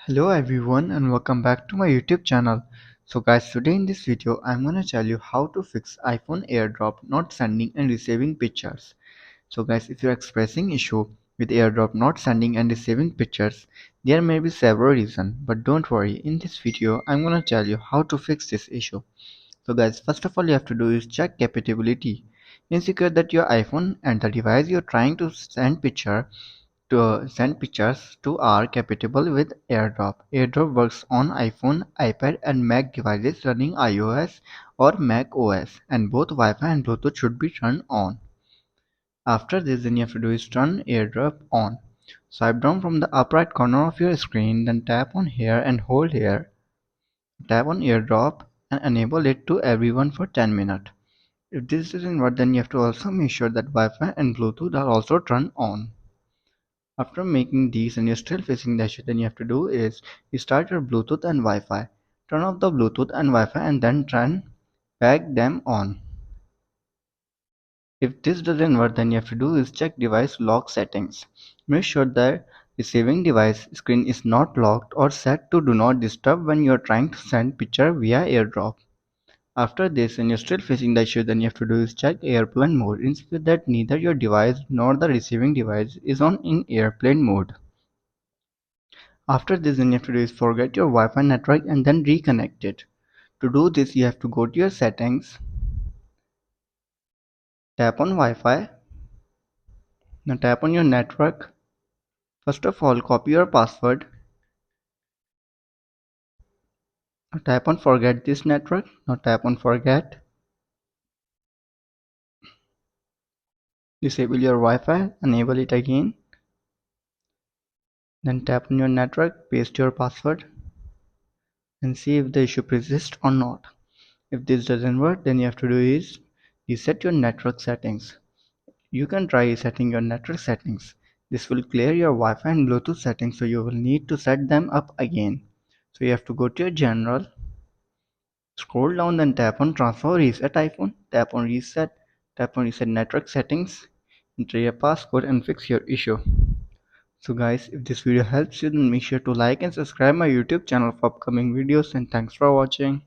Hello everyone and welcome back to my YouTube channel. So guys, today in this video I'm gonna tell you how to fix iPhone AirDrop not sending and receiving pictures. So guys, if you're expressing issue with AirDrop not sending and receiving pictures, there may be several reasons, but don't worry, in this video I'm gonna tell you how to fix this issue. So guys, first of all you have to do is check compatibility. Ensure that your iPhone and the device you're trying to send pictures to are compatible with AirDrop. AirDrop works on iPhone, iPad and Mac devices running iOS or Mac OS, and both Wi-Fi and Bluetooth should be turned on. After this, then you have to do is turn AirDrop on. Swipe down from the upper right corner of your screen, then tap on here and hold here. Tap on AirDrop and enable it to everyone for 10 minutes. If this doesn't work, then you have to also make sure that Wi-Fi and Bluetooth are also turned on. After making these and you're still facing the issue, then you have to do is you start your Bluetooth and Wi-Fi. Turn off the Bluetooth and Wi-Fi and then turn back them on. If this doesn't work, then you have to do is check device lock settings. Make sure the receiving device screen is not locked or set to do not disturb when you are trying to send picture via AirDrop. After this and you're still facing the issue, then you have to do is check airplane mode. Ensure that neither your device nor the receiving device is on in airplane mode. After this, then you have to do is forget your Wi-Fi network and then reconnect it. To do this, you have to go to your settings, tap on Wi-Fi, now tap on your network. First of all, copy your password. Now tap on forget this network. Now tap on forget. Disable your Wi-Fi, enable it again. Then tap on your network, paste your password and see if the issue persists or not. If this doesn't work, then you have to do is reset your network settings. You can try setting your network settings. This will clear your Wi-Fi and Bluetooth settings, so you will need to set them up again. So you have to go to your general, scroll down, then tap on transfer reset iPhone, tap on reset network settings, enter your passcode and fix your issue. So guys, if this video helps you, then make sure to like and subscribe my YouTube channel for upcoming videos, and thanks for watching.